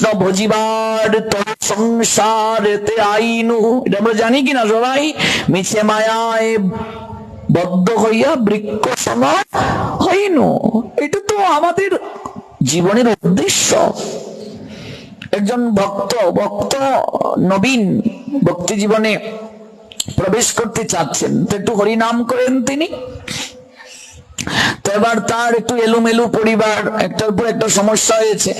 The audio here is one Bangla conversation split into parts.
কৃষ্ণ ভজিবার তোর সংসারেতে আইনু। এটা আমরা জানি কিনা সবাই? মিছে মায়ায় বদ্ধ হইয়া বৃক্ষ সম হইনু। এটা তো আমাদের জীবনের উদ্দেশ্য। একজন ভক্ত নবীন ভক্তি জীবনে প্রবেশ করতে চাচ্ছেন, তো একটু হরিনাম করেন তিনি। তো এবার তার একটু এলোমেলো পরিবার, একটার পর একটা সমস্যা হয়েছে।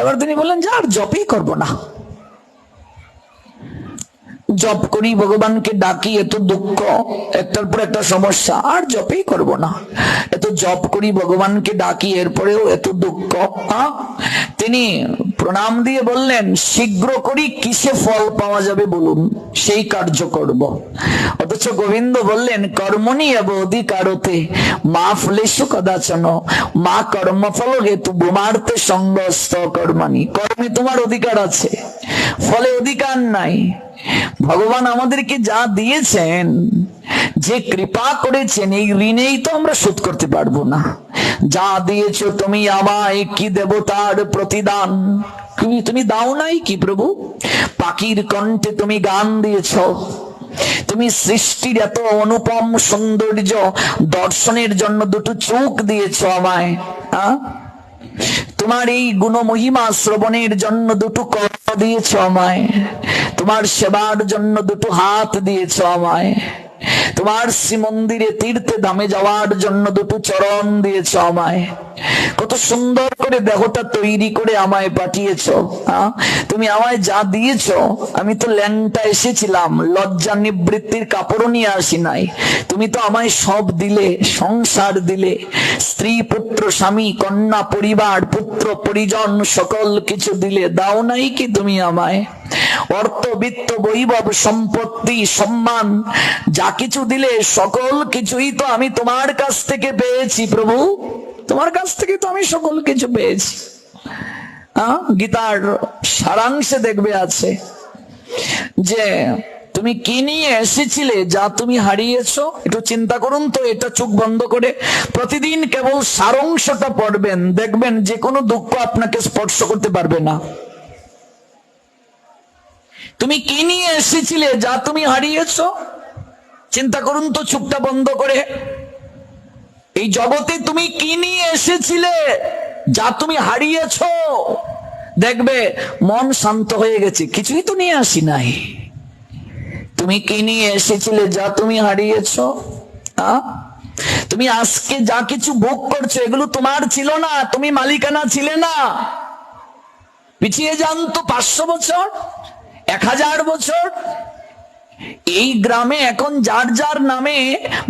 এবার তিনি বললেন যে আর জপই করবো না, জপ করি ভগবানকে ডাকি, এত দুঃখ, একটার পর একটা সমস্যা, আর জপই করব না। এত জপ করি ভগবানকে ডাকি, এরপরেও এত দুঃখ। তিনি প্রণাম দিয়ে বললেন, শীঘ্র করি কিসে ফল পাওয়া যাবে বলুন, সেই কার্য করব। অথচ গোবিন্দ বললেন, কর্মণি এব অধিকারতে মা ফলেষু কদাচন মা কর্মফল হেতু বুমার্তে সঙ্গস্ত কর্মাণি। কর্মে তোমার অধিকার আছে, ফলে অধিকার নাই। ভগবান আমাদেরকে যা দিয়েছেন, যে কৃপা করেছেন, এই ঋণেই তো আমরা শোধ করতে পারবো না। যা দিয়েছো তুমি আমায়, কি দেব তার প্রতিদান? তুমি দাও নাই কি প্রভু? পাখির কণ্ঠে তুমি গান দিয়েছ, তুমি সৃষ্টির এত অনুপম সৌন্দর্য দর্শনের জন্য দুটো চোখ দিয়েছ আমায়। তোমার এই গুণ মহিমা শ্রবণের জন্য দুটো কর্ণ দিয়েছ আমায়, তোমার সেবার জন্য দুটো হাত দিয়েছ আমায়, তোমার শ্রীমন্দিরে তীর্থে ধামে যাওয়ার জন্য দুটো চরণ দিয়েছ আমায়, কত সুন্দর করে দেহটা তৈরি করে আমায় পাঠিয়েছ। তুমি আমায় যা দিয়েছ, আমি তো ল্যাংটা এসেছিলাম, লজ্জা নিবৃত্তির কাপড়ও নিয়ে আসি নাই। তুমি তো আমায় সব দিলে, সংসার দিলে, স্ত্রী পুত্র স্বামী কন্যা পরিবার পুত্র পরিজন সকল কিছু দিলে। দাও নাই কি তুমি আমায়? অর্থ বিত্ত বৈভব সম্পত্তি সম্মান যা কিছু দিলে, সকল কিছুই তো আমি তোমার কাছ থেকে পেয়েছি প্রভু। তোমার কাছ থেকে তো আমি সকল কিছু পেয়েছি। গীতার সারাংশে দেখবে আছে যে তুমি কি নিয়ে এসেছিলে যা তুমি হারিয়েছো। একটু চিন্তা করুন তো, এটা চোখ বন্ধ করে প্রতিদিন কেবল সারাংশটা পড়বেন, দেখবেন যে কোনো দুঃখ আপনাকে স্পর্শ করতে পারবে না। তুমি কি নিয়ে এসেছিলে যা তুমি হারিয়েছো? চিন্তা করুন তো চোখটা বন্ধ করে, এই জগতে তুমি কি নিয়ে এসেছিলে যা তুমি হারিয়েছো? দেখবে মন শান্ত হয়ে গেছে, কিছুই তো নিয়ে আসি নাই। তুমি কি নিয়ে এসেছিলে যা তুমি হারিয়েছো? তুমি আজকে যা কিছু ভোগ করছো, এগুলো তোমার ছিল না, তুমি মালিকানা ছিলে না। পিছিয়ে যান তো 500 বছর, 1000 বছর। এই গ্রামে এখন যার যার নামে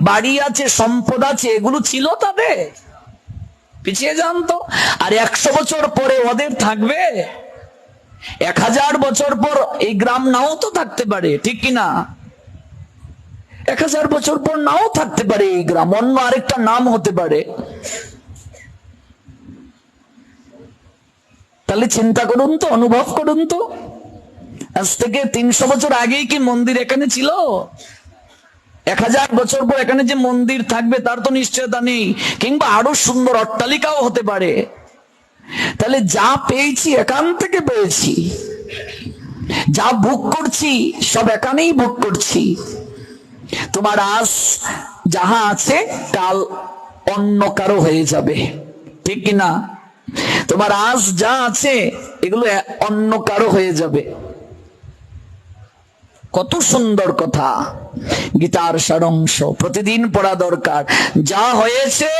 বাড়ি আছে, সম্পদ আছে, এগুলো ছিল তাদের। পিছিয়ে যান তো, আর 100 বছর পরে ওদের থাকবে। 1000 বছর পর এই গ্রাম নাও তো থাকতে পারে, ঠিক কিনা? 1000 বছর পর নাও থাকতে পারে এই গ্রাম, অন্য আরেকটা নাম হতে পারে। তাহলে চিন্তা করুন তো, অনুভব করুন তো, আজ থেকে 300 বছর আগেই কি মন্দির এখানে ছিল? 1000 বছর পর এখানে যে মন্দির থাকবে তার তো নিশ্চয়তা নেই, কিংবা আরো সুন্দর অট্টালিকাও হতে পারে। তাহলে যা পেয়েছি এখান থেকে পেয়েছি, যা ভোগ করছি সব এখানেই ভোগ করছি। তোমার আজ যাহা আছে কাল অন্য কারো হয়ে যাবে, ঠিক কিনা? তোমার আজ যা আছে এগুলো অন্য কারো হয়ে যাবে। কত সুন্দর কথা, গীতার সারাংশ প্রতিদিন পড়া দরকার। যা হয়েছে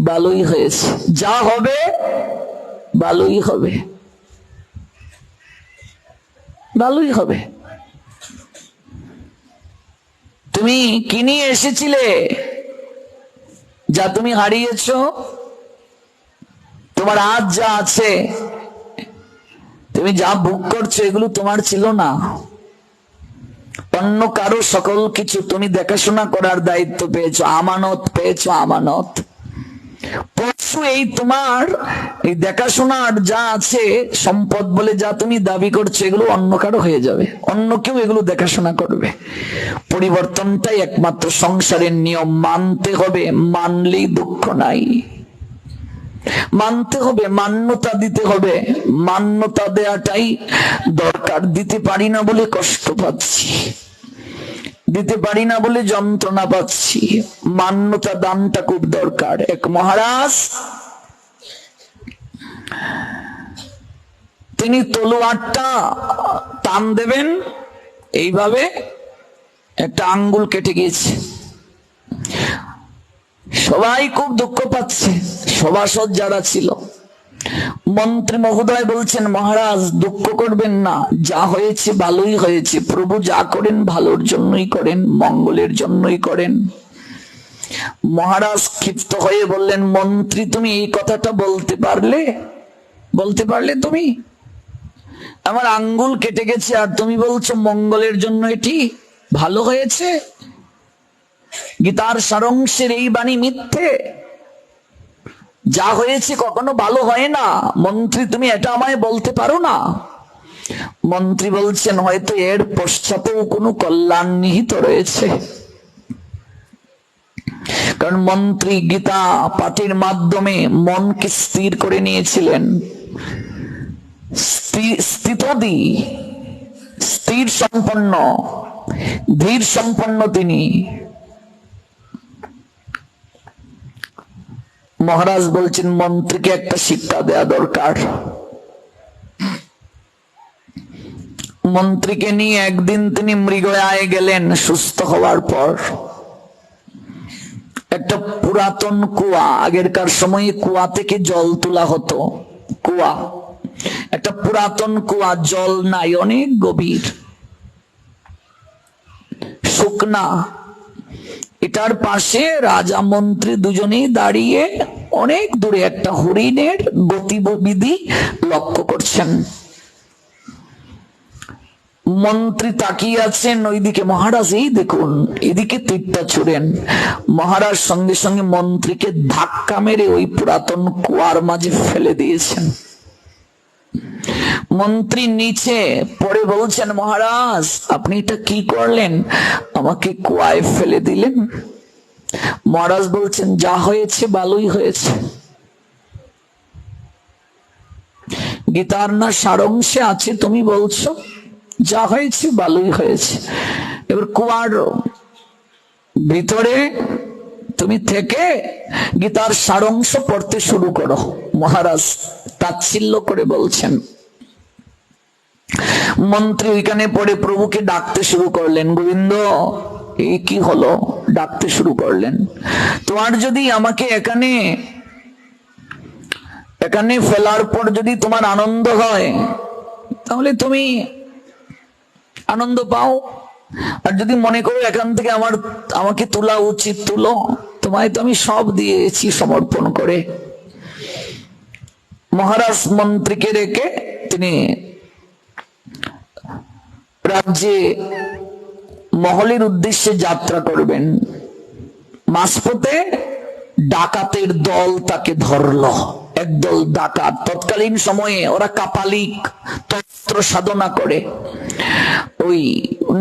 ভালোই হয়েছে, যা হবে ভালোই হবে, ভালোই হবে। তুমি কি নিয়ে এসেছিলে যা তুমি হারিয়েছো? তোমার আজ যা আছে, তুমি যা ভোগ করছো, এগুলো তোমার ছিল না, অন্য কারো সকল কিছু। তুমি দেখাশোনা করার দায়িত্ব পেয়েছো, আমানত পেয়েছো, আমানত। পরশু এই তোমার এই দেখাশোনার যা আছে সম্পদ বলে যা তুমি দাবি করছো, এগুলো অন্য কারো হয়ে যাবে, অন্য কেউ এগুলো দেখাশোনা করবে। পরিবর্তনটাই একমাত্র সংসারের নিয়ম, মানতে হবে, মানলেই দুঃখ নাই। মানতে হবে, মান্যতা দিতে হবে। মান্যতা দেওয়াটাই দরকার। দিতে পারি না বলে কষ্ট পাচ্ছি, দিতে পারি না বলে যন্ত্রণা পাচ্ছি। মান্যতা দানটা খুব দরকার। এক মহারাজ, তিনি তলোয়ারটা টান দেবেন, এইভাবে একটা আঙ্গুল কেটে গিয়েছে। সবাই খুব দুঃখ পাচ্ছে, সভাসদ যারা ছিল। মন্ত্রী মহোদয় বলছেন, মহারাজ দুঃখ করবেন না, যা হয়েছে ভালোই হয়েছে। প্রভু যা করেন ভালোর জন্যই করেন, মঙ্গলের জন্যই করেন। মহারাজ ক্ষিপ্ত হয়ে বললেন, মন্ত্রী তুমি এই কথাটা বলতে পারলে? বলতে পারলে তুমি? আমার আঙ্গুল কেটে গেছে আর তুমি বলছো মঙ্গলের জন্য এটি ভালো হয়েছে? গীতার সারাংশের এই বাণী মিথ্যে। যা হয়েছে কখনো ভালো হয় না। মন্ত্রী তুমি এটা আমায় বলতে পারো না? মন্ত্রী বলছেন, হয়তো এর পশ্চাতেও কোনো কল্যাণ নিহিত রয়েছে। কারণ মন্ত্রী গীতা পাঠের মাধ্যমে মনকে স্থির করে নিয়েছিলেন। স্থিতদি, স্থির সম্পন্ন, ধীর সম্পন্ন তিনি। মহারাজ বলছেন, মন্ত্রীকে একটা শিক্ষা দেয়া দরকার। মন্ত্রীকে নিয়ে একদিন তিনি মৃগয়ায় গেলেন সুস্থ হওয়ার পর। একটা পুরাতন কুয়া, আগেরকার সময়ে কুয়া থেকে জল তোলা হতো। কুয়া, একটা পুরাতন কুয়া, জল নাই, অনেক গভীর, শুকনা। এটার পাশে রাজা মন্ত্রী দুজনেই দাঁড়িয়ে অনেক দূরে একটা হরিণের গতিবিধি লক্ষ্য করছেন। মন্ত্রী তাকিয়ে আছেন ওইদিকে। মহারাজ এই দেখুন, এদিকে তীরটা ছুড়েন। মহারাজ সঙ্গে সঙ্গে মন্ত্রীকে ধাক্কা মেরে ওই পুরাতন কুয়ার মাঝে ফেলে দিয়েছেন। মন্ত্রী নিচে পড়ে বলছেন, মহারাজ আপনি এটা কি করলেন? আমাকে কুয়ায় ফেলে দিলেন। মহারাজ বলছেন, যা হয়েছে ভালোই হয়েছে। গীতার না সারাংশে আছে, তুমি বলছো যা হয়েছে ভালোই হয়েছে। এবার কুয়ার ভিতরে তুমি থেকে গীতার সারাংশ পড়তে শুরু করো। মহারাজ তাচ্ছিল্য করে বলছেন। মন্ত্রী ওইখানে পড়ে প্রভুকে ডাকতে শুরু করলেন, গোবিন্দ এই কি হলো? ডাকতে শুরু করলেন, তোমার যদি আমাকে এখানে এখানে ফেলার পর যদি তোমার আনন্দ হয় তাহলে তুমি আনন্দ পাও, আর যদি মনে করো এখান থেকে আমাকে তোলা উচিত তুলো। তোমায় তো আমি সব দিয়েছি সমর্পণ করে। মহারাজ মন্ত্রীকে রেখে তিনি রাজ্যে মহলের উদ্দেশ্যে যাত্রা করবেন। মাঝপথে ডাকাতের দল তাকে ধরলো, একদল ডাকাত। তৎকালীন সময়ে ওরা কাপালিক তন্ত্র সাধনা করে, ওই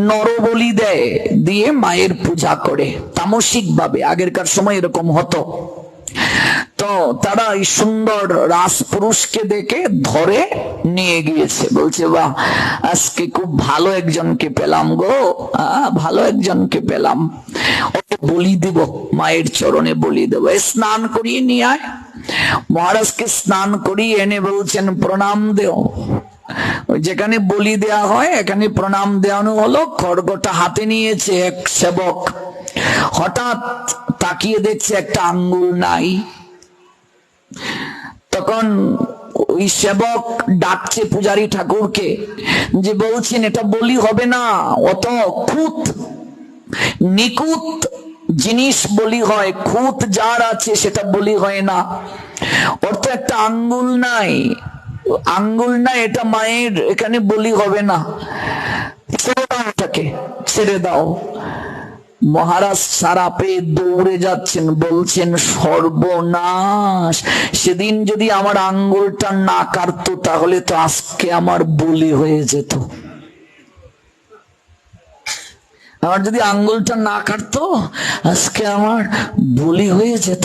নরবলি দেয়, দিয়ে মায়ের পূজা করে তামসিক ভাবে। আগেরকার সময় এরকম হতো। তো তারা এই সুন্দর রাজপুরুষকে দেখে ধরে নিয়ে গিয়েছে। বলছে, বাহ আজকে খুব ভালো একজনকে পেলাম গো, ভালো একজনকে পেলাম, ওকে বলি দেব, মায়ের চরণে বলি দেব। স্নান করিয়ে নিয়ে আয়। মহারাজকে স্নান করিয়ে এনে বলছেন, প্রণাম দেও। যেখানে বলি দেয়া হয় এখানে প্রণাম দেওয়ানো হলো। খড়গটা হাতে নিয়েছে এক সেবক। হঠাৎ তাকিয়ে দেখছে একটা আঙ্গুল নাই। তখন ওই সেবক ডাকছে পূজারী ঠাকুরকে, যে বলছেন এটা বলি হবে না, অত খুঁত নিকুত জিনিস বলি হয়, খুঁত যার আছে সেটা বলি হয় না। ওর তো একটা আঙ্গুল নাই, আঙ্গুল নাই, এটা মায়ের এখানে বলি হবে না, ছেড়ে দাও, ওটাকে ছেড়ে দাও। মহারাজ সারা পেয়ে দৌড়ে যাচ্ছেন, বলছেন সর্বনাশ, সেদিন যদি আমার আঙ্গুলটা না কাটতো তাহলে তো আজকে আমার বলি হয়ে যেত। আমার যদি আঙ্গুলটা না কাটতো আজকে আমার বলি হয়ে যেত।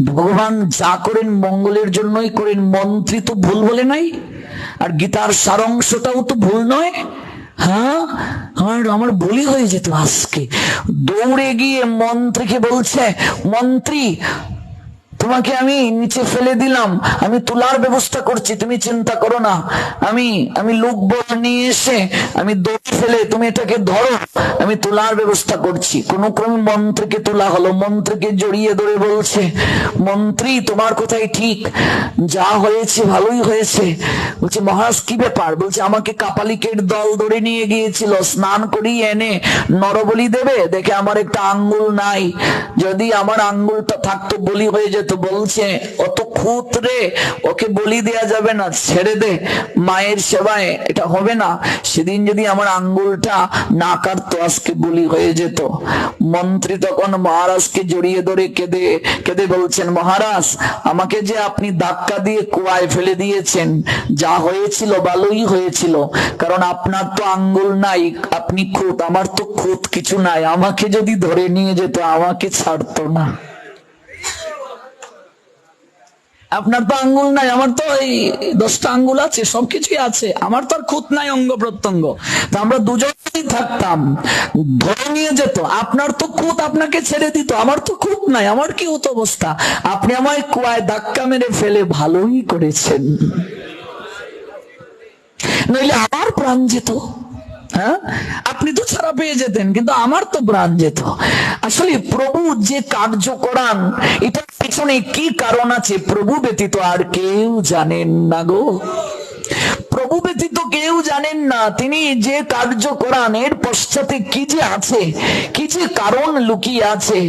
ভগবান যা করেন মঙ্গলের জন্যই করেন। মন্ত্রী তো ভুল বলে নাই, আর গীতার সারাংশটাও তো ভুল নয়। হ্যাঁ, আমার বলি হয়ে যেত আজকে। দৌড়ে গিয়ে মন্ত্রীকে বলছে, মন্ত্রী তোমাকে আমি নিচে ফেলে দিলাম, আমি তোলার ব্যবস্থা করছি, তুমি চিন্তা করো না। আমি লোকবল নিয়ে এসে আমি দৌড়ে ফেলে তুমি এটাকে ধরো, আমি তোলার ব্যবস্থা করছি। কোন ক্রমে মন্ত্রীকে তোলা হলো। মন্ত্রীকে জড়িয়ে ধরে বলছে, মন্ত্রী তোমার কথাই ঠিক, যা হয়েছে ভালোই হয়েছে। বলছে, মহারাজ কি ব্যাপার? বলছে, আমাকে কাপালিকের দল ধরে নিয়ে গিয়েছিল, স্নান করিয়ে এনে নরবলি দেবে, দেখে আমার একটা আঙ্গুল নাই, যদি আমার আঙ্গুলটা থাকতো বলি হয়ে যেত। বলছে, অত খুঁত রে, ওকে বলি দেয়া যাবে না, ছেড়ে দে, মায়ের সেবায় এটা হবে না। সেদিন যদি আমার আঙ্গুলটা না কাটতো আজকে বলি হয়ে যেত। মন্ত্রী তখন মহারাজকে জড়িয়ে ধরে কেঁদে কেঁদে বলছেন, মহারাজ আমাকে যে আপনি ধাক্কা দিয়ে কুয়ায় ফেলে দিয়েছেন, যা হয়েছিল ভালোই হয়েছিল, কারণ আপনার তো আঙ্গুল নাই, আপনি খুঁত, আমার তো খুঁত কিছু নাই, আমাকে যদি ধরে নিয়ে যেত আমাকে ছাড়তো না। আপনার তো আঙ্গুল নাই, আমার তো এই 10টা আঙ্গুল আছে, সবকিছুই আছে, আমার তো আর খুঁত নাই অঙ্গ প্রত্যঙ্গ, তো আমরা দুজনেই থাকতাম, ধরে নিয়ে যেত। আপনার তো খুঁত, আপনাকে ছেড়ে দিত, আমার তো খুঁত নাই, আমার কি হতো অবস্থা? আপনি আমায় কুয়ায় ধাক্কা মেরে ফেলে ভালোই করেছেন, নইলে আমার প্রাণ যেত। হ্যাঁ, আপনি তো ছাড়া পেয়ে যেতেন, কিন্তু আমার তো প্রাণ যেত। আসলে প্রভু যে কার্য করান, এটার পিছনে কি কারণ আছে প্রভু ব্যতীত আর কেউ জানেন না গো। প্রভু ব্যতীত কেউ জানেন না, তিনি যে কার্য করান এর পশ্চাতে কি যে আছে, কি যে কারণ লুকিয়ে আছে,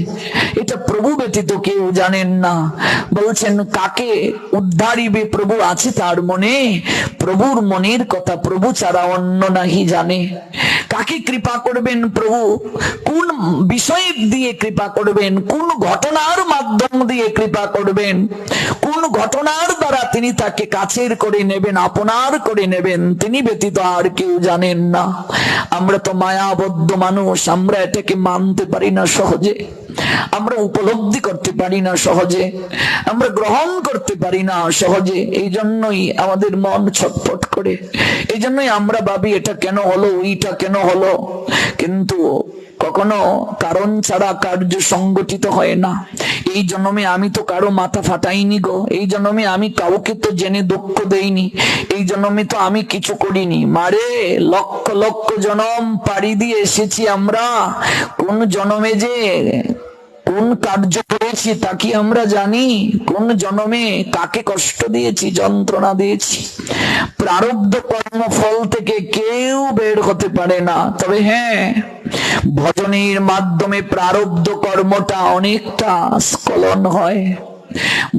এটা প্রভু ব্যতীত কেউ জানেন না। বলছেন, কাকে উদ্ধারিবে প্রভু আছে তার মনে, প্রভুর মনের কথা প্রভু ছাড়া অন্য নাহি জানে। কাকে কৃপা করবেন প্রভু, কোন বিষয় দিয়ে কৃপা করবেন, কোন ঘটনার মাধ্যম দিয়ে কৃপা করবেন, কোন ঘটনার দ্বারা তিনি তাকে কাছের করে নেবেন, আপনার করে নেবেন, তিনি ব্যতীত আর কেউ জানেন না। আমরা তো মায়াবদ্ধ মানুষ, আমরা এটাকে মানতে পারি না সহজে, আমরা উপলব্ধি করতে পারি না সহজে, আমরা গ্রহণ করতে পারি না সহজে। এই জন্যই আমাদের মন ছটফট করে, এই জন্যই আমরা ভাবি এটা কেন হলো, ওইটা কেন হলো, কিন্তু কখনো কারণ ছাড়া কার্য সংগঠিত হয় না। এই জন্মে আমি তো কারো মাথা ফাটাইনি গো, এই জন্মে আমি কাউকে তো জেনে দুঃখ দেইনি, এই জন্মে তো আমি কিছু করিনি। মারে, লক্ষ লক্ষ জনম পাড়ি দিয়ে এসেছি আমরা, কোন জন্মে যে কোন কার্য করেছি তা কি আমরা জানি? কোন জন্মে কাকে কষ্ট দিয়েছি, যন্ত্রণা দিয়েছি? প্রারব্ধ কর্মফল থেকে কেউ বের হতে পারে না। তবে হ্যাঁ, ভজনের মাধ্যমে প্রারব্ধ কর্মটা অনেকটা স্খলন হয়,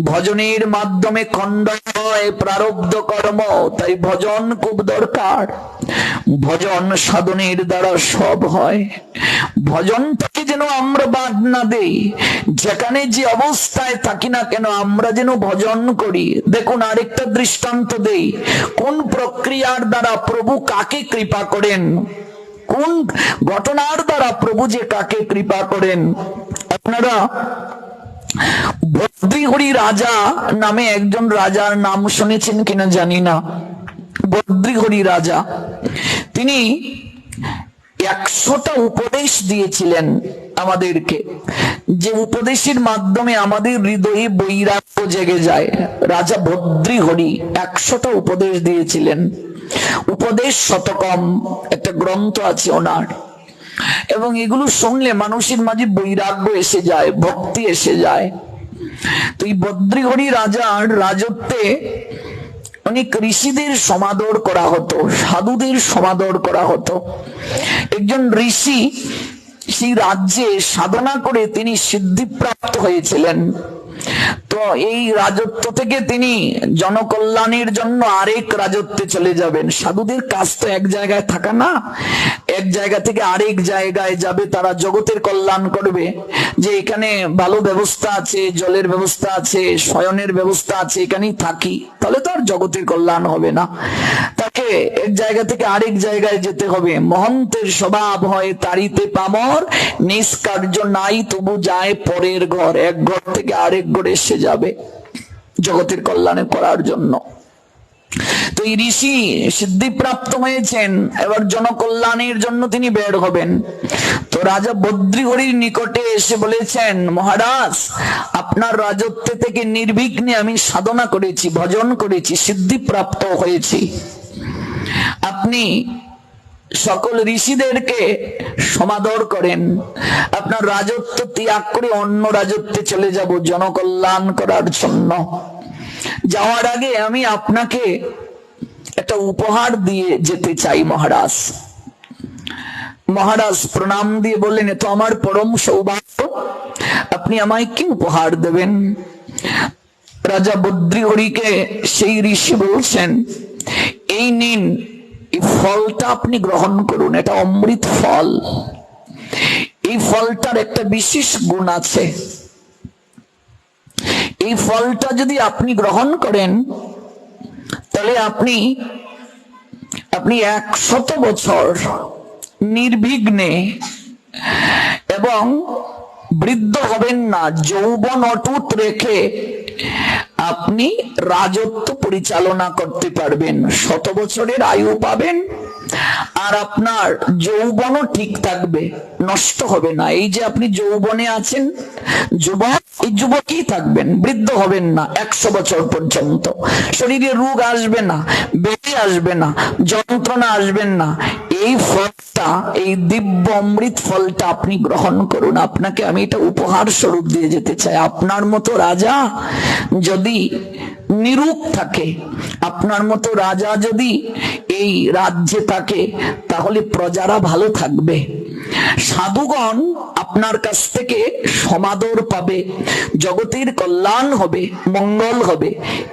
ভজনের মাধ্যমে খণ্ডন হয় প্রারব্ধ কর্ম। তাই ভজন খুব দরকার, ভজন সাধনের দ্বারা সব হয়। ভজনটাকে যেন আমরা বাদ না দেই, যেখানে যে অবস্থায় থাকি না কেন আমরা যেন ভজন করি। দেখুন, আরেকটা দৃষ্টান্ত দেই, কোন প্রক্রিয়ার দ্বারা প্রভু কাকে কৃপা করেন, কোন ঘটনার দ্বারা প্রভু যে কাকে কৃপা করেন। আপনারা বদ্রীহরি রাজা নামে একজন রাজার নাম শুনেছেন কিনা জানি না। বদ্রীহরি রাজা, তিনি 100টা উপদেশ দিয়েছিলেন আমাদেরকে, যে উপদেশের মাধ্যমে আমাদের হৃদয়ে বৈরাগ্য জেগে যায়। রাজা বদ্রীহরি 100টা উপদেশ দিয়েছিলেন। উপদেশ শতকম একটা গ্রন্থ আছে ওনার, এবং এগুলো শুনলে মানুষের মাঝে বৈরাগ্য এসে যায়, ভক্তি এসে যায়। তো এই বদ্রীহরি রাজার রাজত্বে অনেক ঋষিদের সমাদর করা হতো, সাধুদের সমাদর করা হতো। একজন ঋষি সেই রাজ্যে সাধনা করে তিনি সিদ্ধিপ্রাপ্ত হয়েছিলেন। তো এই রাজত্ব থেকে তিনি জনকল্যাণের জন্য আরেক রাজত্বে চলে যাবেন। সাধুদের কাজ তো এক জায়গায় থাকা না, এক জায়গা থেকে আরেক জায়গায় যাবে, তারা জগতের কল্যাণ করবে। যে এখানে ভালো ব্যবস্থা আছে, জলের ব্যবস্থা আছে, শয়নের ব্যবস্থা আছে, এখানেই থাকি, তাহলে তো আর জগতের কল্যাণ হবে না। তাকে লাগে এক জায়গা থেকে আরেক জায়গায় যেতে হবে। মহন্তের স্বভাব হয় তাড়িতে পামর, নিষ্কার্য নাই তবু যায় পরের ঘর। এক ঘর থেকে আরেক ঘরে এসে যাবে জগতের কল্যাণে করার জন্য। তো এই ঋষি সিদ্ধিপ্রাপ্ত হয়েছেন, এবার জনকল্যাণের জন্য তিনি বের হবেন। তো রাজা বদ্রীহরির নিকটে এসে বলেছেন, মহারাজ আপনার রাজত্ব থেকে নির্বিঘ্নে আমি সাধনা করেছি, ভজন করেছি, সিদ্ধিপ্রাপ্ত হয়েছি। আপনি সকল ঋষিদেরকে সমাদর করেন, আপনার রাজত্ব ত্যাগ করে অন্য রাজত্বে চলে যাব জনকল্যাণ করার জন্য। যাওয়ার আগে আমি আপনাকে একটা উপহার দিয়ে যেতে চাই মহারাজ। মহারাজ প্রণাম দিয়ে বললেন, এ তো আমার পরম সৌভাগ্য, আপনি আমায় কি উপহার দেবেন? রাজা বদ্রীহরিকে সেই ঋষি বলছেন, এই নিন, এই ফলটা আপনি গ্রহণ করুন, এটা অমৃত ফল। এই ফলটার একটা বিশেষ গুণ আছে। এই ফলটা যদি আপনি গ্রহণ করেন তাহলে আপনি 100 বছর নির্বিঘ্নে এবং বৃদ্ধ হবেন না, যৌবন অটুট রেখে আপনি রাজত্ব পরিচালনা করতে পারবেন। 100 বছরের আয়ু পাবেন আর আপনার যৌবনও ঠিক থাকবে, নষ্ট হবে না। এই যে আপনি যৌবনে আছেন, যুবক, এই যুবকই থাকবেন, বৃদ্ধ হবেন না 100 বছর পর্যন্ত। শরীরে রোগ আসবে না, ব্যাধি আসবে না, যন্ত্রণা আসবেন না। এই ফলটা, এই দিব্য অমৃত ফলটা আপনি গ্রহণ করুন। আপনাকে আমি এটা উপহার স্বরূপ দিয়ে যেতে চাই। আপনার মতো রাজা যদি নিরূপ থাকে, আপনার মতো রাজা যদি এই রাজ্যে থাকে, তাহলে প্রজারা ভালো থাকবে, সাধুগণ আপনার কাছ থেকে সমাদর পাবে, জগতের কল্যাণ হবে, মঙ্গল হবে।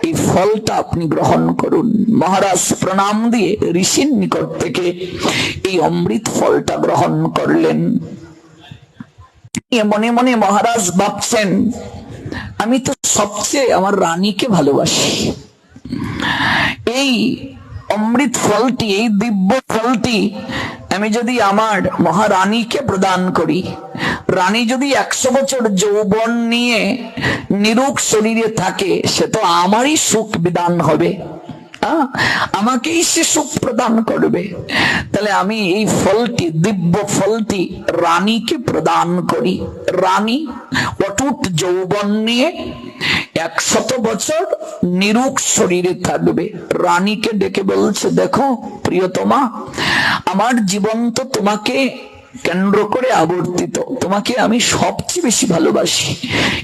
এই ফলটা আপনি গ্রহণ করুন। মহারাজ প্রণাম দিয়ে ঋষির নিকট থেকে এই অমৃত ফলটা গ্রহণ করলেন। মনে মনে মহারাজ ভাবছেন, আমি তো সবচেয়ে আমার রানীকে ভালোবাসি। এই অমৃত ফলটি, এই দিব্য ফলটি আমি যদি আমার মহারানীকে প্রদান করি, রানী যদি 100 বছর যৌবন নিয়ে নিরোগ শরীরে থাকে, সে তো আমারই সুখ বিধান হবে, আমাকেই সে সুখ প্রদান করবে। তাহলে আমি এই ফলটি, দিব্য ফলটি রানীকে প্রদান করি। রানী অটুট যৌবন নিয়ে 100 বছর নিরোগ শরীরে থাকবে। রানীকে ডেকে বলছে, দেখো প্রিয়তমা, আমার জীবন তো তোমাকে কেন্দ্র করে আবর্তিত, তোমাকে আমি সবচেয়ে বেশি ভালোবাসি।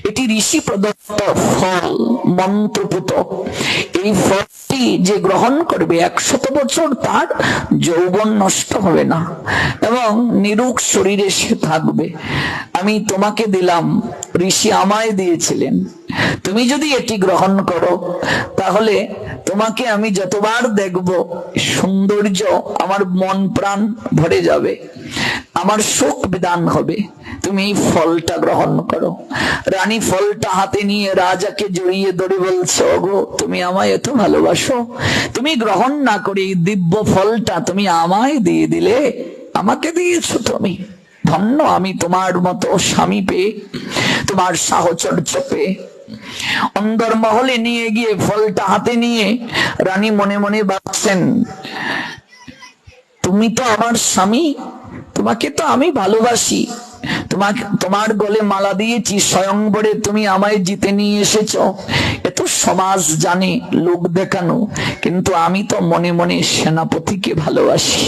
এটি ঋষি প্রদত্ত ফল, মন্ত্রপুত। এই ফলটি যে গ্রহণ করবে 100 বছর তার যৌবন নষ্ট হবে না এবং নিরোগ শরীরে সে থাকবে। আমি তোমাকে দিলাম, ঋষি আমায় দিয়েছিলেন। তুমি যদি এটি গ্রহণ করো তাহলে তোমাকে আমি যতবার দেখব সৌন্দর্য আমার মন প্রাণ ভরে যাবে, আমার সুখ বিধান হবে। তুমি এই ফলটা গ্রহণ করো। রানী ফলটা হাতে নিয়ে রাজাকে জড়িয়ে ধরে বলছো, ওগো তুমি আমায় এত ভালোবাসো, তুমি গ্রহণ না করে এই দিব্য ফলটা তুমি আমায় দিয়ে দিলে, আমাকে দিয়েছো তুমি, ধন্য আমি তোমার মতো স্বামী পেয়ে, তোমার সাহচর্য পেয়ে। অন্দর মহলে নিয়ে গিয়ে ফলটা হাতে নিয়ে রানী মনে মনে ভাবছেন, তুমি তো আমার স্বামী, তোমাকে তো আমি ভালোবাসি, তোমার গলে মালা দিয়েছি, স্বয়ংবরে তুমি আমায় জিতে নিয়ে এসেছো, এত সমাজ জানে, লোক দেখানো, কিন্তু আমি তো মনে মনে সেনাপতিকে ভালোবাসি।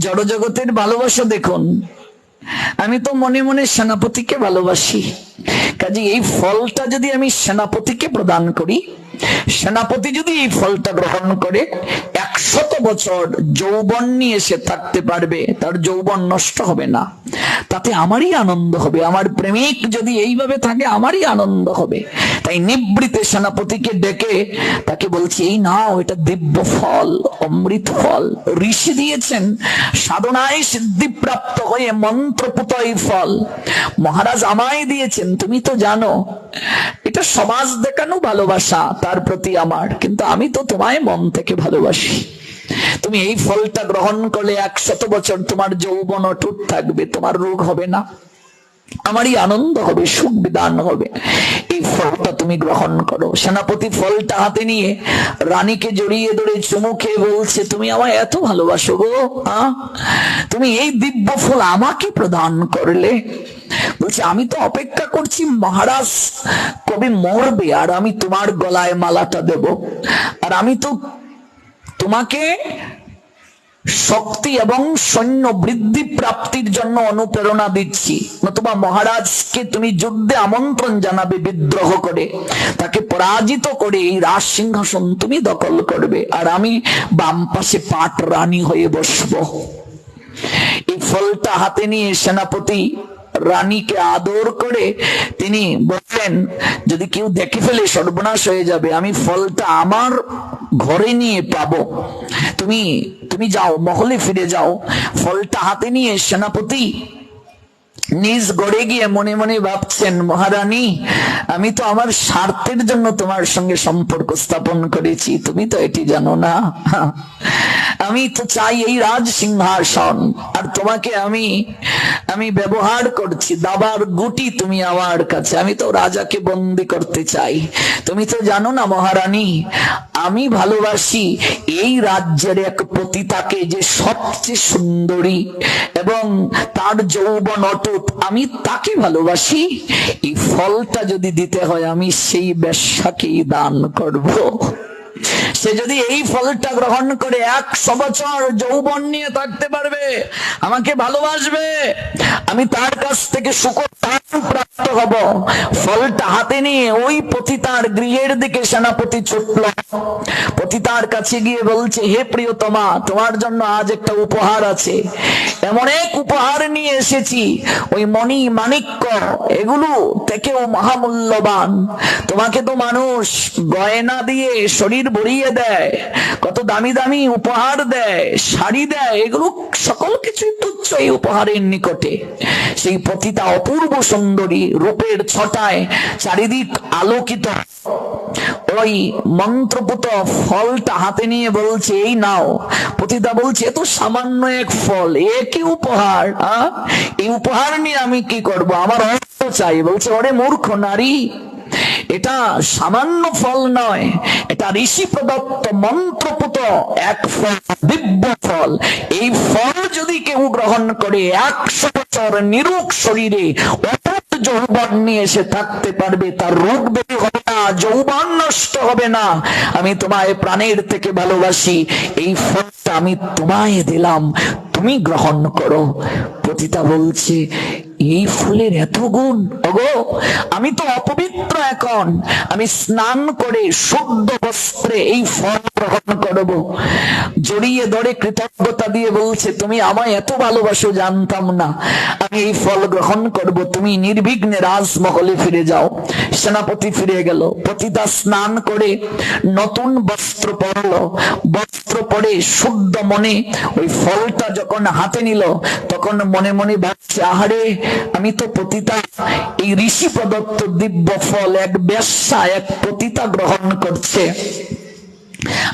জড় জগতের ভালোবাসা দেখুন, আমি তো মনে মনে সেনাপতিকে ভালোবাসি। কাজে এই ফলটা যদি আমি সেনাপতিকে প্রদান করি, সেনাপতি যদি এই ফলটা গ্রহণ করে 100 বছর যৌবন নিয়ে সে থাকতে পারবে, তার যৌবন নষ্ট হবে না, তাতে আমারই আনন্দ হবে। আমার প্রেমিক যদি এইভাবে থাকে আমারই আনন্দ হবে। তাই নিবৃতে সেনাপতিকে ডেকে তাকে বলছি, এই নাও, এটা দিব্য ফল, অমৃত ফল, ঋষি দিয়েছেন, সাধনায় সিদ্ধিপ্রাপ্ত হয়ে মন্ত্রপুত এই ফল মহারাজ আমায় দিয়েছেন। তুমি তো জানো এটা সমাজ দেখানো ভালোবাসা তার প্রতি আমার, কিন্তু আমি তো তোমায় মন থেকে ভালোবাসি। তুমি এই ফলটা গ্রহণ করলে 100 বছর তোমার যৌবন অটুট থাকবে, তোমার রোগ হবে না, আমারই আনন্দ হবে, সুখ বিধান হবে। এই ফলটা তুমি গ্রহণ করো। সেনাপতি ফলটা হাতে নিয়ে রানীকে জড়িয়ে ধরে চুমু খেয়ে বলছে, তুমি আমায় এত ভালোবাসো গো, তুমি এই দিব্য ফল আমাকে প্রদান করলে। বলছে, আমি তো অপেক্ষা করছি মহারাজ কবে মরবে আর আমি তোমার গলায় মালাটা দেব, আর আমি তো তোমাকে শক্তি এবং সৈন্য বৃদ্ধি প্রাপ্তির জন্য অনুপ্রেরণা দিচ্ছি, নতুবা মহারাজকে তুমি যুদ্ধে আমন্ত্রণ জানাবে, বিদ্রোহ করে তাকে পরাজিত করে এই রাজ সিংহাসন তুমি দখল করবে, আর আমি বাম পাশে পাট রানী হয়ে বসবো। এই ফলটা হাতে নিয়ে সেনাপতি রানীকে আদর করে তিনি বললেন, যদি কেউ দেখে ফেলে সর্বনাশ হয়ে যাবে, আমি ফলটা আমার ঘরে নিয়ে পাবো, তুমি তুমি যাও, মহলে ফিরে যাও। ফলটা হাতে নিয়ে সেনাপতি নিজ গড়ে গিয়ে মনে মনে ভাবছেন, মহারানী আমি তো আমার স্বার্থের জন্য তোমার সঙ্গে সম্পর্ক স্থাপন করেছি, তুমি তো এটি জানো না। আমি তো চাই এই রাজ সিংহাসন, আর তোমাকে আমি ব্যবহার করছি, দাবার গুটি তুমি আমার কাছে, আমি তো রাজাকে বন্দি করতে চাই। তুমি তো জানো না মহারানী, আমি ভালোবাসি এই রাজ্যের এক পতিতাকে, যে সবচেয়ে সুন্দরী এবং তার যৌবন অটুট, আমি তাকে ভালোবাসি। এই ফলটা যদি দিতে হয় আমি সেই বেশ্যাকেই দান করব। সে যদি এই ফলটা গ্রহণ করে 100 বছর যৌবন নিয়ে থাকতে পারবে, আমাকে ভালোবাসবে, আমি তার কাছ থেকে সুখ প্রাপ্ত হব। ফলটা হাতে নিয়ে ওই পতিতার গৃহের দিকে সেনাপতি ছুটল। পতিতার কাছে গিয়ে বলছে, হে প্রিয়তমা, তোমার জন্য আজ একটা উপহার আছে, এমন এক উপহার নিয়ে এসেছি, ওই মণি মাণিক্য এগুলো থেকেও মহামূল্যবান। তোমাকে তো মানুষ গয়না দিয়ে শরীর ভরিয়ে দেয়, কত দামি দামি উপহার দেয়, শাড়ি দেয়, এগুলো সকল কিছুই তুচ্ছ এই উপহারের নিকটে। সেই পতিতা অপূর্ব সুন্দরী, রূপের ছটায় চারিদিক আলোকিত, ওই মন্ত্রপুত ফলটা হাতে নিয়ে বলছে, এই নাও। পতিতা বলছে, এত সামান্য এক ফল, এ কি উপহার? এই উপহার নিয়ে আমি কি করব, আমার অর্থ চাই। বলছে, ওরে মূর্খ নারী, এটা সামান্য ফল নয়, এটা ঋষি প্রদত্ত মন্ত্রপুত এক ফল, দিব্য ফল। এই ফল যদি কেউ গ্রহণ করে 100 বছর নিরোগ শরীরে অটুট যৌবন নিয়ে এসে থাকতে পারবে, তার রোগ ব্যাধি হবে না, যৌবন নষ্ট হবে না। আমি তোমায় প্রাণের থেকে ভালোবাসি, এই ফলটা আমি তোমায় দিলাম, তুমি গ্রহণ করো। পতিতা বলছে, এই ফুলের এত গুণ? ওগো, আমি তো অপবিত্র, এখন আমি স্নান করে শুদ্ধ বস্ত্রে এই ফল গ্রহণ করব। জড়িয়ে ধরে কৃতজ্ঞতা দিয়ে বলছে, তুমি আমায় এত ভালোবাসো, জানতাম না, আমি এই ফল গ্রহণ করব, তুমি নির্বিঘ্নে রাজমহলে ফিরে যাও। সেনাপতি ফিরে গেল। পতিতা স্নান করে নতুন বস্ত্র পরলো, বস্ত্র পরে শুদ্ধ মনে ওই ফলটা যখন হাতে নিল, তখন মনে মনে ভাবছে, আহারে, আমি তো পতিতা, এই ঋষি প্রদত্ত দিব্য ফল এক বেশ্যা, এক পতিতা গ্রহণ করছে,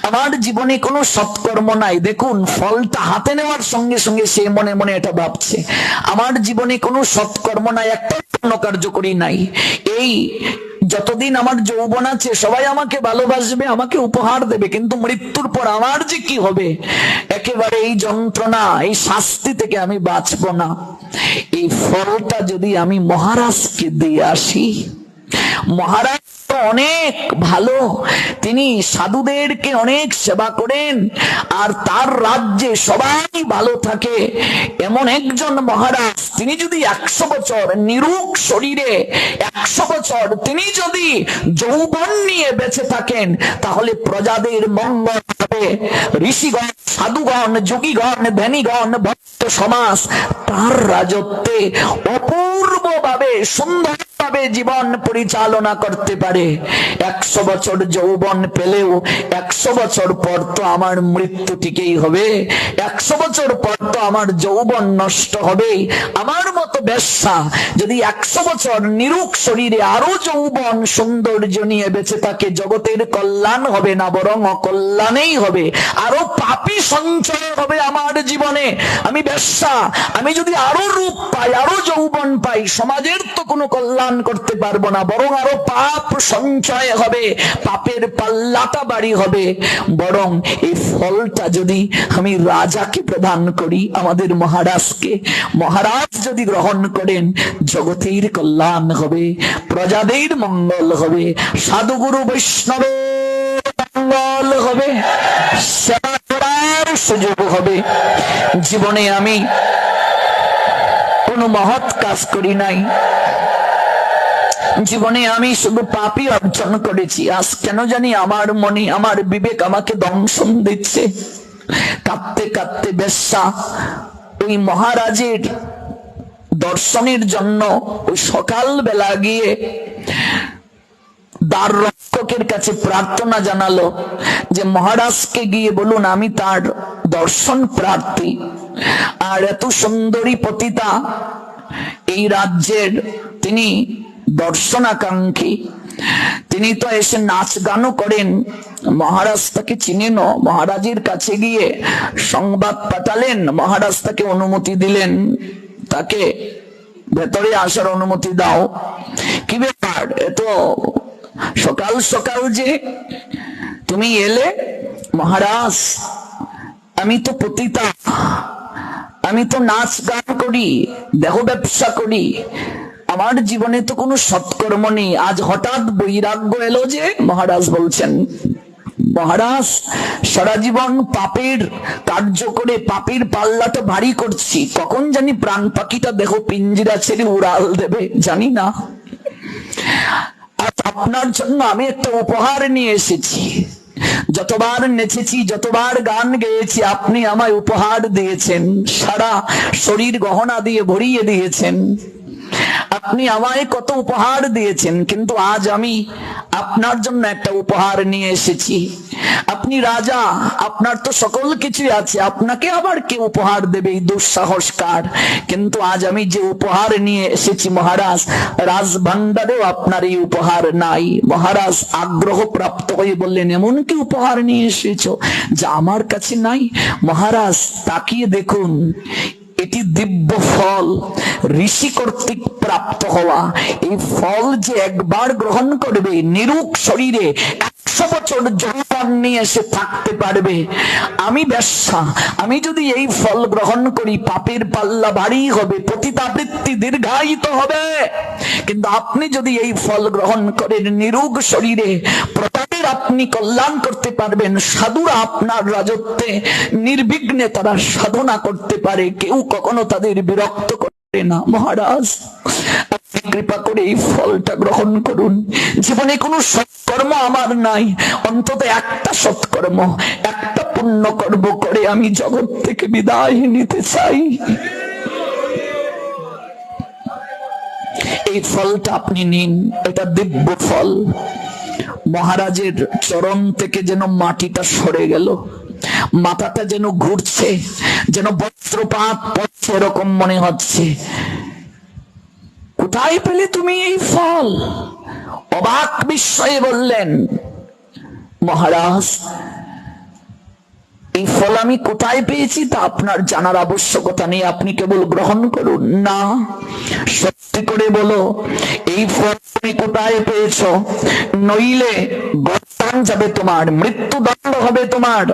আমার জীবনে কোনো সৎকর্ম নাই। দেখুন, ফলটা হাতে নেওয়ার সঙ্গে সঙ্গে সে মনে মনে এটা ভাবছে, আমার জীবনে কোনো সৎকর্ম নাই, একটা কার্যকরী নাই, এই যতদিন আমার যৌবন আছে সবাই আমাকে ভালোবাসবে, আমাকে উপহার দেবে, কিন্তু মৃত্যুর পর আমার যে কি হবে, একেবারে এই যন্ত্রণা, এই শাস্তি থেকে আমি বাঁচবো না। এই ফলটা যদি আমি মহারাজকে দিয়ে আসি, মহারাজ অনেক ভালো, তিনি সাধুদেরকে অনেক সেবা করেন, আর তার রাজ্যে সবাই ভালো থাকে, এমন একজন মহারাজ, তিনি যদি 100 বছর নিরোগ শরীরে 100 বছর তিনি যদি যৌবন নিয়ে বেঁচে থাকেন, তাহলে প্রজাদের মঙ্গল হবে। ঋষিগণ, সাধুগণ, যোগীগণ, ধ্যানীগণ, ভক্ত সমাজ তার রাজত্বে অপূর্বভাবে সুন্দর ভাবে জীবন পরিচালনা করতে পারে। 100 বছর যৌবন পেলেও 100 বছর পর তো আমার মৃত্যু ঠিকই হবে, 100 বছর পর তো আমার যৌবন নষ্ট হবে। আমার মতো বেশ্যা যদি 100 বছর নিরুক শরীরে আরো যৌবন সৌন্দর্য নিয়ে বেঁচে থাকে, জগতের কল্যাণ হবে না, বরং অকল্যাণেই হবে, আরো পাপী সঞ্চয় হবে আমার জীবনে। আমি বেশ্যা, আমি যদি আরো রূপ পাই, আরো যৌবন পাই, সমাজের তো কোনো কল্যাণ করতে পারবো না, বরং আরো পাপ সঞ্চয় হবে, পাপের পাল্লাটা বাড়ি হবে। বরং এই ফলটা যদি আমি রাজাকে প্রদান করি, আমাদের মহারাজকে, মহারাজ যদি গ্রহণ করেন, জগতের কল্যাণ হবে, প্রজাদের মঙ্গল হবে, সাধুগুরু বৈষ্ণবের মঙ্গল হবে, সেবা করার সুযোগ হবে। জীবনে আমি কোনো মহৎ কাজ করি নাই, জীবনে আমি শুধু পাপই অর্জন করেছি। আজ কেন জানি আমার মনে, আমার বিবেক আমাকে দংশন দিচ্ছে। কাঁদতে কাঁদতে বেশ্যা ওই মহারাজের দর্শনের জন্য ওই সকাল বেলা গিয়ে দ্বার রক্ষকের কাছে প্রার্থনা জানালো যে মহারাজকে গিয়ে বলুন আমি তার দর্শন প্রার্থী, আর এত সুন্দরী পতিতা এই রাজ্যের তিনি দর্শনাকাঙ্ক্ষী, তিনি তো এসে নাচ গানও করেন। মহারাজ তাকে চিনেন, মহারাজের কাছে গিয়ে সংবাদ পাঠালেন, মহারাজ তাকে অনুমতি দিলেন, তাকে ভেতরে আসার অনুমতি দাও। কি ব্যাপার, এত সকাল সকাল যে তুমি এলে? মহারাজ আমি তো পতিতা, আমি তো নাচ গান করি, দেহ ব্যবসা করি, আমার জীবনে তো কোনো সৎকর্ম নেই, আজ হঠাৎ বৈরাগ্য এলো যে? মহারাজ বলছেন মহারাজ সারা জীবন পাপের কার্য করে পাপের পাল্লাটা ভারী করছি, কখন জানি প্রাণ পাখিটা দেহ পিঞ্জিরা ছেড়ে উড়াল দেবে, জানি না। আজ আপনার জন্য আমি একটা উপহার নিয়ে এসেছি, যতবার নেচেছি, যতবার গান গেয়েছি, আপনি আমায় উপহার দিয়েছেন, সারা শরীর গহনা দিয়ে ভরিয়ে দিয়েছেন, আপনি আমায় কত উপহার দিয়েছেন, কিন্তু আজ আমি আপনার জন্য একটা উপহার নিয়ে এসেছি। আপনি রাজা, আপনার তো সকল কিছুই আছে, আপনাকে আবার কে উপহার দেবে? এই দুঃসাহসকার। কিন্তু আজ আমি যে উপহার নিয়ে এসেছি মহারাজ, রাজভান্ডারেও আপনার এই উপহার নাই। মহারাজ আগ্রহ প্রাপ্ত হয়ে বললেন এমন কি উপহার নিয়ে এসেছো যা আমার কাছে নাই? মহারাজ তাকিয়ে দেখুন, এটি দিব্য ফল, ঋষি কর্তৃক প্রাপ্ত হওয়া। এই ফল যে একবার গ্রহণ করবে, নিরুক শরীরে 100 বছর যৌবন নিয়ে এসে থাকতে পারবে। আমি বেশ্যা, আমি যদি এই ফল গ্রহণ করি, পাপের পাল্লা ভারী হবে, পতিতাবৃত্তি দীর্ঘায়িত হবে। কিন্তু আপনি যদি এই ফল গ্রহণ করেন, নিরুক শরীরে প্রতাপের আপনি কল্যাণ করতে পারবেন। সাধুরা আপনার রাজত্বে নির্বিঘ্নে তারা সাধনা করতে পারে, কেউ কখনো তাদের বিরক্ত করে না। মহারাজ আপনি কৃপা করে এই ফলটা গ্রহণ করুন। জীবনে কোনো সৎকর্ম আমার নাই, অন্তত একটা সৎকর্ম, একটা পুণ্য কর্ম করে আমি জগৎ থেকে বিদায় নিতে চাই। এই ফলটা আপনি নিন, এটা দিব্য ফল। মহারাজের চরণ থেকে যেন মাটিটা সরে গেল, মাথাটা যেন ঘুরছে, যেন বজ্রপাত পড়ছে এরকম মনে হচ্ছে। কোথায় পেলে তুমি এই ফল? অবাক বিস্ময়ে বললেন মহারাজ এই ফল আমি কোথায় পেয়েছি তা আপনার জানার আবশ্যকতা নেই, আপনি কেবল গ্রহণ করুন। না, সত্যি করে বলো এই ফল তুমি কোথায় পেয়েছো, নইলে গর্দান যাবে তোমার, মৃত্যুদণ্ড হবে তোমার।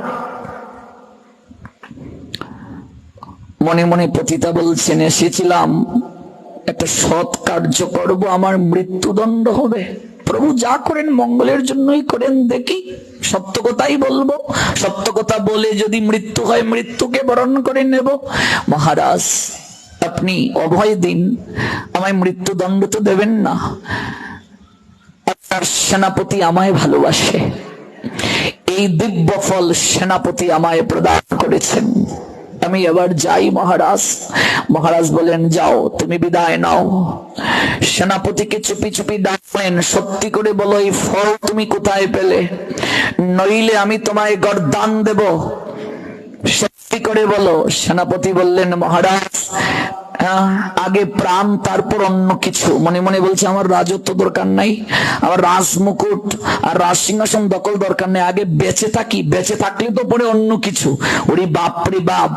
মনে মনে পতিতা বলছেন এসেছিলাম একটা সৎ কার্য করবো, আমার মৃত্যুদণ্ড হবে। প্রভু যা করেন মঙ্গলের জন্যই করেন, দেখি সত্য কথাই বলবো, সত্য কথা বলে যদি মৃত্যু হয় মৃত্যুকে বরণ করে নেব। মহারাজ আপনি অভয় দিন, আমায় মৃত্যুদণ্ড তো দেবেন না। আপনার সেনাপতি আমায় ভালোবাসে, এই দিব্য ফল সেনাপতি আমায় প্রদান করেছেন, আমি এবার যাই মহারাজ। মহারাজ বলেন যাও, তুমি বিদায় নাও। সেনাপতিকে চুপি চুপি ডাকলেন, সত্যি করে বলো এই ফল তুমি কোথায় পেলে, নইলে আমি তোমায় গর্দান দেব, সত্যি করে বলো। সেনাপতি বললেন মহারাজ আগে প্রাণ তারপর অন্য কিছু। মনে মনে বলছে আমার রাজত্ব দরকার নাই, আমার রাজমুকুট আর রাজ সিংহাসন দখল দরকার নেই, আগে বেঁচে থাকি, বেঁচে থাকলে তো পরে অন্য কিছু। ওরে বাপ রে বাপ,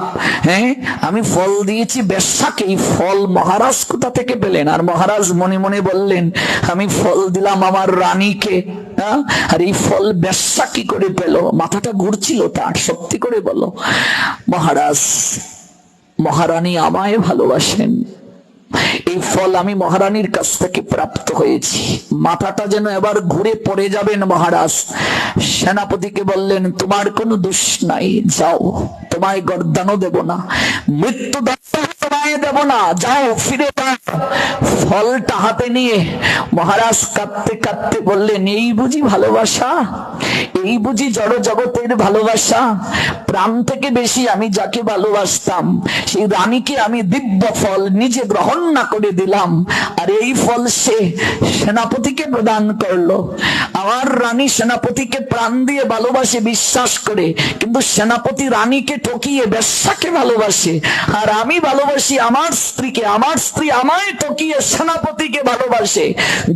হ্যাঁ আমি ফল দিয়েছি বেশ্যাকে, এই ফল মহারাজ কোথা থেকে পেলেন? আর মহারাজ মনে মনে বললেন আমি ফল দিলাম আমার রানীকে, আর এই ফল বেশ্যা কি করে পেল? মাথাটা ঘুরছিল তার। সত্যি করে বলো মহারাজ, মহারানী আমায় ভালোবাসেন, এই ফল আমি মহারানীর কাছ থেকে প্রাপ্ত হয়েছি। মাথাটা যেন এবার ঘুরে পড়ে যাবেন মহারাজ। সেনাপতিকে বললেন তোমার কোনো দোষ নাই, যাও, তোমায় গর্দানও দেব না, মৃত্যু তোমায় দেব না, যাও ফিরে যাও। ফলটা হাতে নিয়ে মহারাজ কাঁদতে কাঁদতে বললেন এই বুঝি ভালোবাসা, এই বুঝি জড় জগতের ভালোবাসা? প্রাণ থেকে বেশি আমি যাকে ভালোবাসতাম সেই রানীকে আমি দিব্য ফল নিজে গ্রহণ না করে দিলাম, আর এই ফল সে সেনাপতিকে প্রদান করলো। আমার রানী সেনাপতিকে প্রাণ দিয়ে ভালোবাসে বিশ্বাস করে, কিন্তু সেনাপতি রানীকে ঠকিয়ে বেশ্যাকে ভালোবাসে। আর আমি ভালোবাসি আমার স্ত্রীকে, আমার স্ত্রী আমায় ঠকিয়ে সেনাপতিকে ভালোবাসে।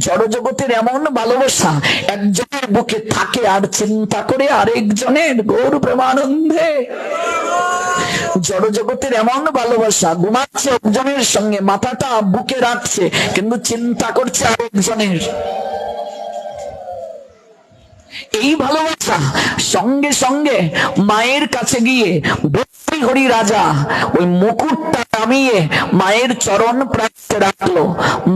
জড়জগতের এমন ভালোবাসা একজনের বুকে থাকে আর চিন্তা করে আরেকজনের। গৌর প্রেমানন্দে জড়জগতের এমন ভালোবাসা, ঘুমাচ্ছে একজনের সঙ্গে, মাথাটা বুকে রাখছে, কিন্তু চিন্তা করছে আরেকজনের। এই ভালোবাসা সঙ্গে সঙ্গে মায়ের কাছে গিয়ে হরি রাজা ওই মুকুটটা নামিয়ে মায়ের চরণ প্রান্তে রাখলো।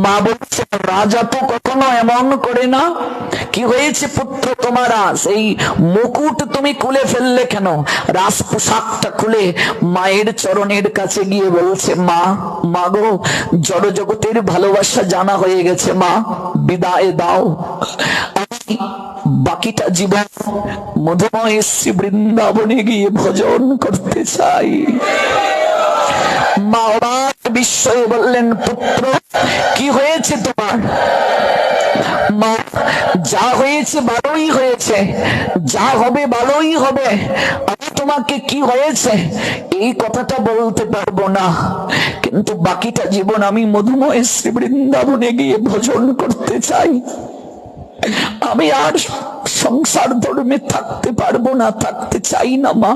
মা বলছে রাজা তো কখনো এমন করে না, কি হয়েছে পুত্র তোমার? এই মুকুট তুমি খুলে ফেললে কেন? রাজ পোশাকটা খুলে মায়ের চরণের কাছে গিয়ে বলছে মা, মা গো, জড় জগতের ভালোবাসা জানা হয়ে গেছে, মা বিদায় দাও, আমি বাকিটা জীবন মধুময় শ্রী বৃন্দাবনে গিয়ে ভজন করতে চাই। মা অবাক বিস্ময়ে বললেন পুত্র কি হয়েছে তোমার? মা যা হয়েছে ভালোই হয়েছে, যা হবে ভালোই হবে। আমি তোমাকে কি হয়েছে এই কথাটা বলতে পারবো না, কিন্তু বাকিটা জীবন আমি মধুময় শ্রী বৃন্দাবনে গিয়ে ভজন করতে চাই। আমি আর সংসার ধর্মে থাকতে পারবো না, থাকতে চাই না। মা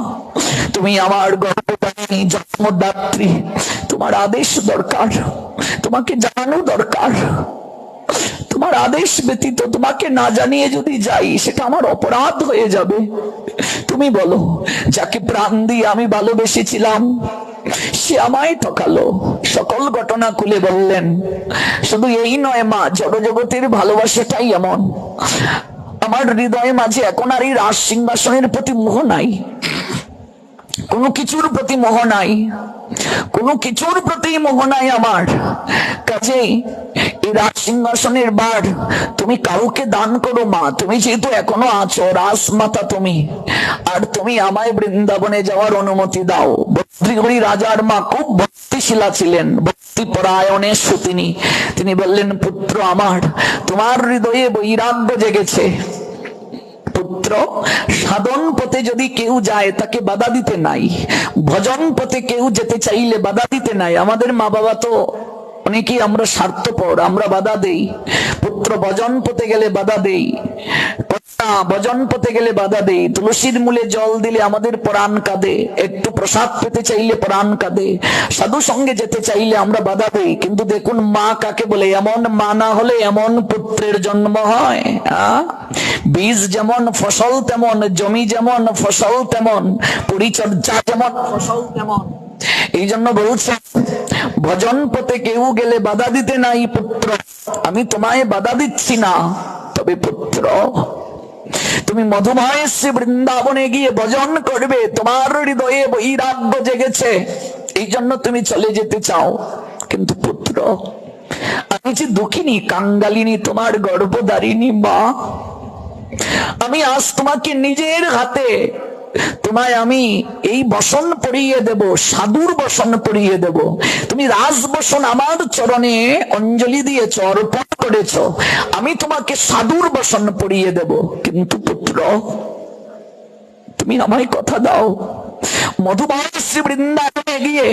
তুমি আমার গর্ভধারিণী, জন্মদাত্রী, তোমার আদেশ দরকার, তোমাকে জানানো দরকার। তোমার আদেশ ব্যতীত তোমাকে না জানিয়ে যদি যাই সেটা আমার অপরাধ হয়ে যাবে। তুমি বলো, যাকে প্রাণ দিয়ে আমি ভালোবেসেছিলাম সে আমায় ঠকালো। সকল ঘটনা খুলে বললেন। শুধু এই নয় মা, জড়জগতের ভালোবাসাটাই এমন। আমার হৃদয়ে মাঝে এখন আর এই রাজ সিংহাসনের প্রতি মোহ নাই, কোনো কিছুর প্রতি মোহ নাই, কোনো কিছুর প্রতি মোহ নাই আমার। কাজেই এই রাজ সিংহাসনের বার তুমি কাউকে দান করো মা, তুমি যেহেতু এখনো আছো রাজমাতা তুমি, আর তুমি আমায় বৃন্দাবনে যাওয়ার অনুমতি দাও। ভর্তৃহরি রাজার মা খুব ভক্তিশীলা ছিলেন, ভক্তি পরায়ণে সুতিনী। তিনি বললেন পুত্র আমার, তোমার হৃদয়ে বৈরাগ্য জেগেছে। পুত্র, সাধন পথে যদি কেউ যায় তাকে বাধা দিতে নাই, ভজন পথে কেউ যেতে চাইলে বাধা দিতে নাই। আমাদের মা বাবা তো অনেকেই আমরা স্বার্থপর, আমরা বাধা দেই। পুত্র ভজন পথে গেলে বাধা দেই, ভজন পথে গেলে বাধা দেই। তুলসীর মূলে জল দিলে আমাদের প্রাণ কাঁদে, একটু প্রসাদ পেতে চাইলে প্রাণ কাঁদে, সাধু সঙ্গে যেতে চাইলে আমরা বাধা দেই। কিন্তু দেখুন মা কাকে বলে, এমন মা না হলে এমন পুত্রের জন্ম হয়। বীজ যেমন ফসল তেমন, জমি যেমন ফসল তেমন, পরিচর্যা যেমন ফসল তেমন। এই জন্য বলছে ভজন পথে কেউ গেলে বাধা দিতে নাই। পুত্র, আমি তোমায় বাধা দিচ্ছি না, তবে পুত্র তুমি মধুময় শ্রী বৃন্দাবনে গিয়ে ভজন করবে। তোমার হৃদয়ে বৈরাগ্য জেগেছে, এই জন্য তুমি চলে যেতে চাও। কিন্তু পুত্র, আমি যে দুঃখিনী কাঙ্গালিনী, তোমার গর্ভধারিণী মা, আমি আজ তোমাকে নিজের হাতে তোমায় আমি এই বসন পরিয়ে দেব, সাধুর বসন পরিয়ে দেব। তুমি রাজবসন আমার চরণে অঞ্জলি দিয়েছ, অর্পণ করেছ, আমি তোমাকে সাধুর বসন পরিয়ে দেব। কিন্তু পুত্র, তুমি আমায় কথা দাও, মধুবন শ্রী বৃন্দাবনে গিয়ে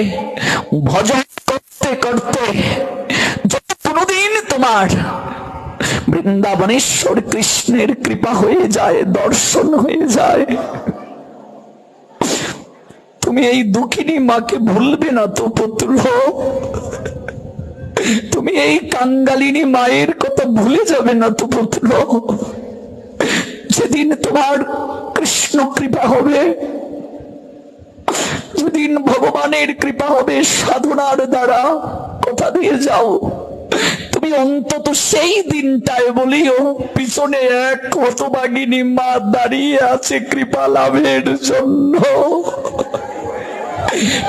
ভজন করতে করতে যদি কোনদিন তোমার বৃন্দাবনেশ্বর কৃষ্ণের কৃপা হয়ে যায়, দর্শন হয়ে যায়, তুমি এই দুঃখিনী মাকে ভুলবে না তো পুত্র? তুমি এই কাঙ্গালিনী মায়ের কথা ভুলে যাবে না তো পুত্র? যেদিন তোমার কৃষ্ণ কৃপা হবে, যেদিন ভগবানের কৃপা হবে সাধনার দ্বারা, কথা দিয়ে যাও, তুমি অন্তত সেই দিনটায় বলিও পিছনে এক হতভাগিনী মা দাঁড়িয়ে আছে কৃপা লাভের জন্য,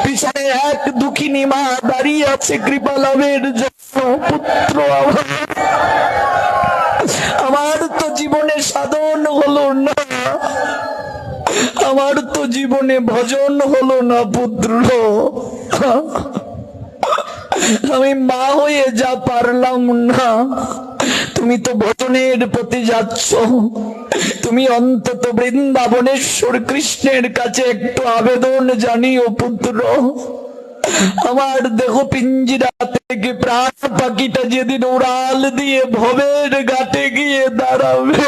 পিছনে এক দুঃখিনী মা দাঁড়িয়ে আছে কৃপা লাভের জন্য। পুত্র, আমার তো জীবনে সাধন হলো না, আমার তো জীবনে ভজন হলো না পুত্র। আমি মা হয়ে যা পারলাম না, তুমি তো ভজনের প্রতি যাচ্ছ, তুমি অন্তত বৃন্দাবনেশ্বর কৃষ্ণের কাছে একটু আবেদন জানিও পুত্র। আমার দেহ পিঞ্জিরা থেকে প্রাণ পাখিটা যেদিন উড়াল দিয়ে ভবের ঘাটে গিয়ে দাঁড়াবে,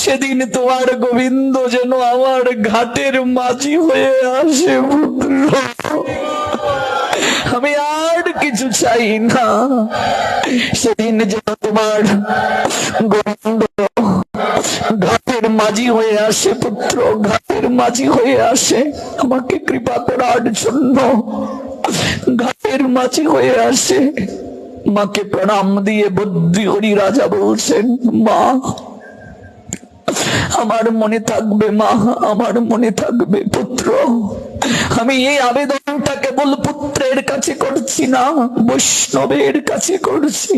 সেদিন তোমার গোবিন্দ যেন আমার ঘাটের মাঝি হয়ে আসে পুত্র। আমি আর কিছু চাই না, সেদিন যেন তোমার গোবিন্দ ঘাটের মাঝি হয়ে আসে পুত্র, ঘাটের মাঝি হয়ে আসে আমাকে কৃপা করার জন্য, ঘাটের মাঝি হয়ে আসে। মাকে প্রণাম দিয়ে বুদ্ধিহরি রাজা বলছেন, মা আমার মনে থাকবে, মা আমার মনে থাকবে পুত্র। আমি এই আবেদনটা কেবল পুত্রের কাছে করছি না, বৈষ্ণবের কাছে করছি।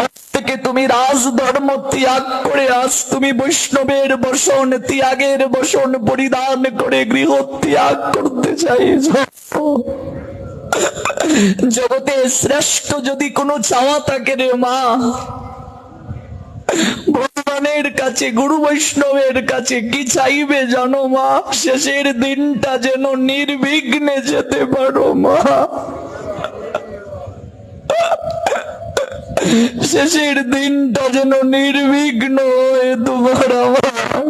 আজ থেকে তুমি রাজধর্ম ত্যাগ করে আজ তুমি বৈষ্ণবের বসন, ত্যাগের বসন পরিধান করে গৃহ ত্যাগ করতে চাইছ। জগতে শ্রেষ্ঠ যদি কোনো চাওয়া থাকে রে মা, ভগবানের কাছে, গুরু বৈষ্ণবের কাছে কি চাইবে জানো মা? শেষের দিনটা যেন নির্বিঘ্নে যেতে পারো মা, শেষের দিনটা যেন নির্বিঘ্ন হয়ে তোমার আমার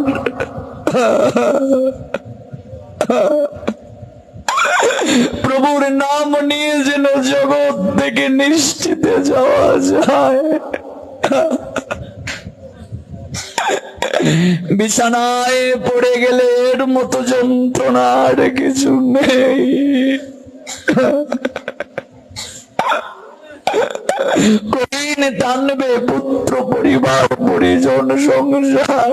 প্রভুর নাম নিয়ে যেন জগৎ থেকে নিশ্চিতে যাওয়া যায়। বিছানায় পড়ে গেলে এর মতো যন্ত্রণা আর কিছু নেই। কঠিন টানবে পুত্র, পরিবার, পরিজন, সংসার।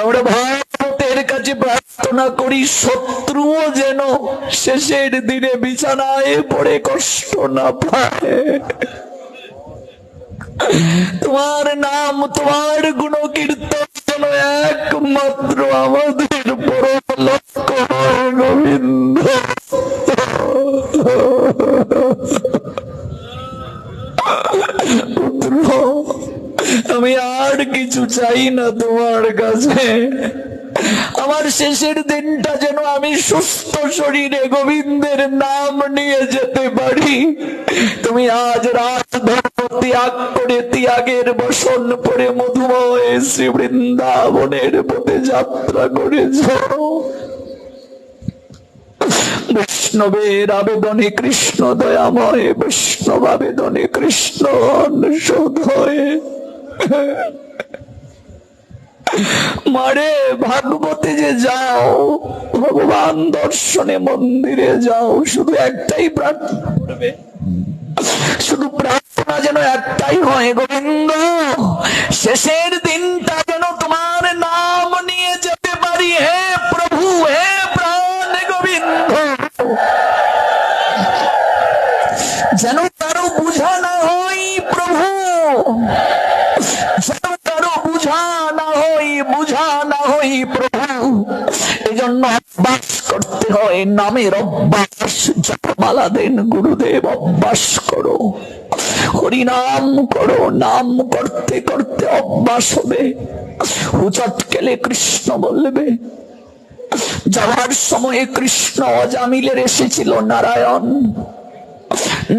আমরা ভারতের কাছে প্রার্থনা করি শত্রুও যেন শেষের দিনে বিছানায় পড়ে কষ্ট না পায়। তোমার নাম, তোমার গুণ কীর্তন যেন একমাত্র আমাদের পরম লক্ষ্য হয় গোবিন্দ। পুত্র, আমি আর কিছু চাই না তোমার কাছে। আমার শেষের দিনটা যেন আমি সুস্থ শরীরে গোবিন্দের নাম নিয়ে যেতে পারি। তুমি আজ রাজধর্ম ত্যাগ করে ত্যাগের বসন পরে মধুময় শ্রী বৃন্দাবনের পথে যাত্রা করেছ। বৈষ্ণবের আবেদনে কৃষ্ণ দয়াময়, বৈষ্ণব আবেদনে কৃষ্ণ অনুশোধ হয়ে। মারে, ভাগবতে যে যাও, ভগবান দর্শনে মন্দিরে যাও, শুধু একটাই প্রার্থনা করবে, শুধু প্রার্থনা যেন একটাই হয়, গোবিন্দ শেষের দিনটা যেন তোমার নাম নিয়ে যেতে পারি। হে প্রভু, হে প্রাণ গোবিন্দ, যেন কারো বুঝা না হয় প্রভু, যেন কারো বুঝা হই প্রভু। এই জন্য অভ্যাস করতে হয়, নামের অভ্যাস। জপমালা দেন গুরুদেব, অভ্যাস করো, হরিনাম করো। নাম করতে করতে অভ্যাস হবে। হুচট খেলে কৃষ্ণ বলবে। যাওয়ার সময়ে কৃষ্ণ অজামিলের এসেছিল নারায়ণ।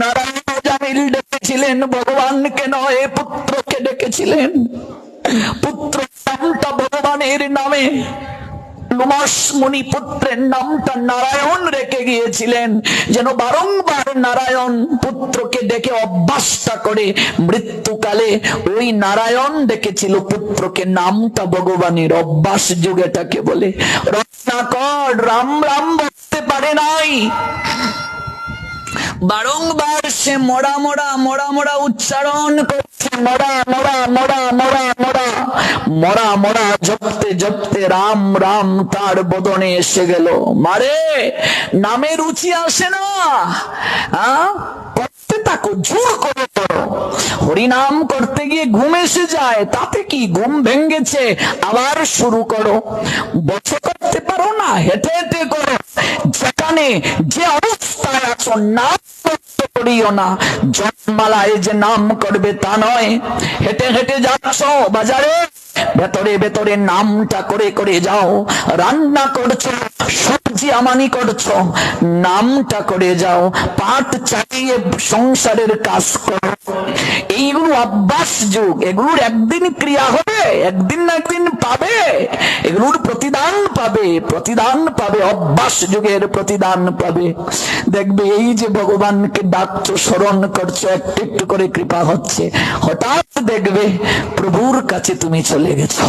নারায়ণ অজামিল ডেকেছিলেন, ভগবানকে নয় পুত্রকে ডেকেছিলেন। পুত্র নামটা ভগবানের নামে, লোমশ মুনি পুত্রের নামটা নারায়ণ রেখে গিয়েছিলেন, যেন বারংবার নারায়ণ পুত্রকে ডেকে অভ্যাসটা করে। মৃত্যুকালে ওই নারায়ণ ডেকেছিল পুত্রকে, নামটা ভগবানের। অভ্যাস যুগ এটাকে বলে। রত্নাকর রাম রাম বলতে পারে নাই, বারংবার সে মরা মরা মরা মরা উচ্চারণ করছে। মরা মরা মরা মরা মরা মরা মরা জপতে জপতে রাম রাম তার বদনে এসে গেল। মারে নামে রুচি আসে না, করতে থাকো, জোর করে করো। হরিনাম করতে গিয়ে ঘুম এসে যায়, তাতে কি? ঘুম ভেঙ্গেছে, আবার শুরু করো। বসে করতে পারো না, হেঁটে হেঁটে করো। যেখানে যে অবস্থায় আছো নাম করিও না। জপমালায় যে নাম করবে তা নয়। হেঁটে হেঁটে যাচ্ছ বাজারে, ভেতরে ভেতরে নামটা করে করে যাও। রান্না করছো, সবজি আমানি করছো, নামটা করে যাও। পাট চালিয়ে সংসারের কাজ করো। এইগুলো অভ্যাস যুগ। এগুলোর একদিন ক্রিয়া হবে, একদিন না একদিন পাবে। এগুলোর প্রতিদান পাবে, প্রতিদান পাবে। অভ্যাস যুগের প্রতিদান পাবে। দেখবে এই যে ভগবানকে ডাকছো, স্মরণ করছো, একটু একটু করে কৃপা হচ্ছে। হঠাৎ দেখবে প্রভুর কাছে তুমি চলে গেছো।